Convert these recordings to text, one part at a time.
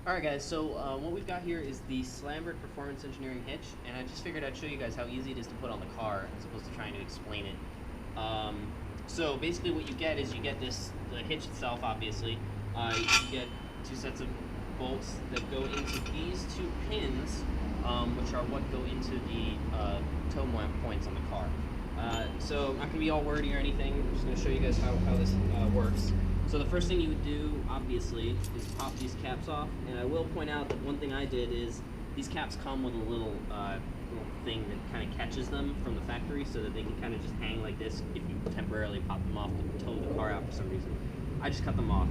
Alright guys, so what we've got here is the Slambert Performance Engineering hitch, and I just figured I'd show you guys how easy it is to put on the car as opposed to trying to explain it. So basically what you get is the hitch itself, obviously. You get two sets of bolts that go into these two pins, which are what go into the toe points on the car. So I'm not going to be all wordy or anything. I'm just going to show you guys how this works. So the first thing you would do, obviously, is pop these caps off. And I will point out that one thing I did is these caps come with a little thing that kind of catches them from the factory so that they can kind of just hang like this if you temporarily pop them off to tow the car out for some reason. I just cut them off.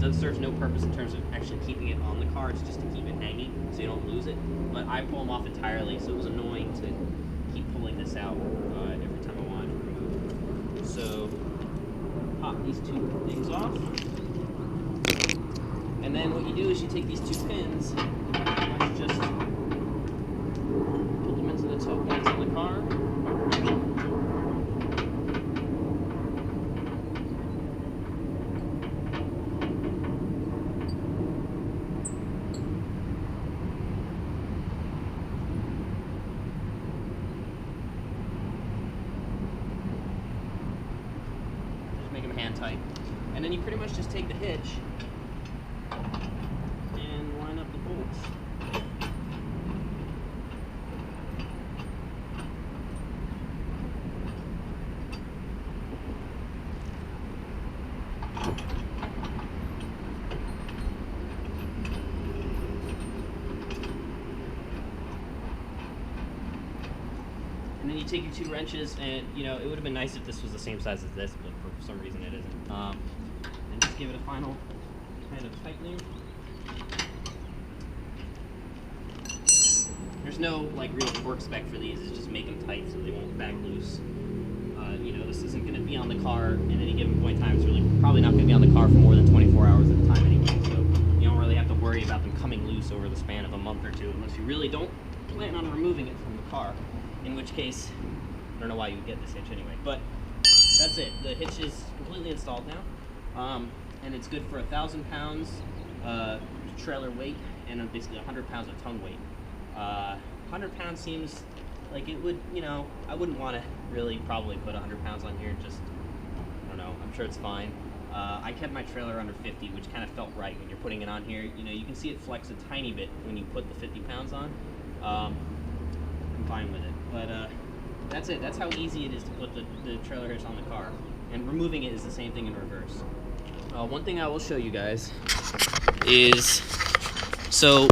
It serves no purpose in terms of actually keeping it on the car. It's just to keep it hanging so you don't lose it. But I pull them off entirely, so it was annoying to keep pulling this out every time I wanted to remove it. So pop these two things off, and then what you do is you take these two pins and just put them into the toe points on the car. Make them hand tight, and then you pretty much just take the hitch and line up the bolts. And then you take your two wrenches, and it would have been nice if this was the same size as this, but for some reason it isn't. And just give it a final kind of tightening. There's no real torque spec for these. It's just make them tight so they won't bag loose. This isn't going to be on the car at any given point in time. It's really probably not going to be on the car for more than 24 hours at a time anyway. So you don't really have to worry about them coming loose over the span of a month or two, unless you really don't plan on removing it from the car. In which case, I don't know why you would get this hitch anyway, but that's it. The hitch is completely installed now, and it's good for 1,000 pounds trailer weight and basically 100 pounds of tongue weight. 100 pounds seems like it would, I wouldn't want to really probably put 100 pounds on here. Just, I don't know, I'm sure it's fine. I kept my trailer under 50, which kind of felt right when you're putting it on here. You can see it flex a tiny bit when you put the 50 pounds on. I'm fine with it. But that's it. That's how easy it is to put the trailer hitch on the car. And removing it is the same thing in reverse. One thing I will show you guys is, so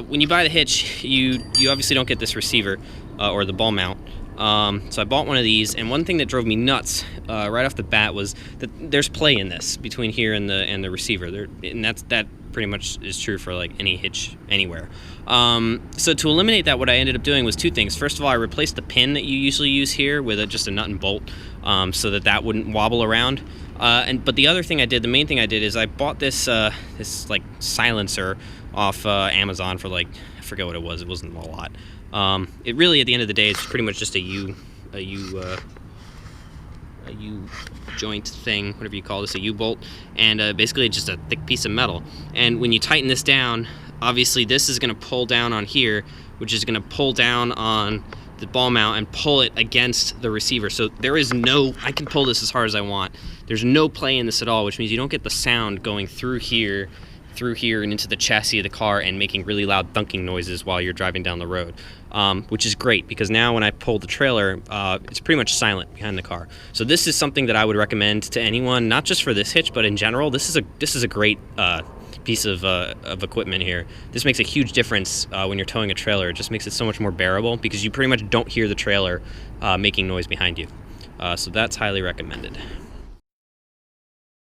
when you buy the hitch, you obviously don't get this receiver or the ball mount. So I bought one of these, and one thing that drove me nuts right off the bat was that there's play in this between here and the receiver. And that pretty much is true for any hitch anywhere. So to eliminate that, what I ended up doing was two things. First of all, I replaced the pin that you usually use here with just a nut and bolt, so that wouldn't wobble around. But the other thing I did, the main thing I did, is I bought this silencer off Amazon for I forget what it was. It wasn't a lot. It really, at the end of the day, it's pretty much just a U joint thing, whatever you call this, a U-bolt, and basically just a thick piece of metal. And when you tighten this down, obviously this is going to pull down on here, which is going to pull down on the ball mount and pull it against the receiver. So there is I can pull this as hard as I want. There's no play in this at all, which means you don't get the sound going through here and into the chassis of the car and making really loud thunking noises while you're driving down the road, which is great because now when I pull the trailer, it's pretty much silent behind the car. So this is something that I would recommend to anyone, not just for this hitch, but in general. This is a great piece of equipment here. This makes a huge difference when you're towing a trailer. It just makes it so much more bearable because you pretty much don't hear the trailer making noise behind you. So that's highly recommended.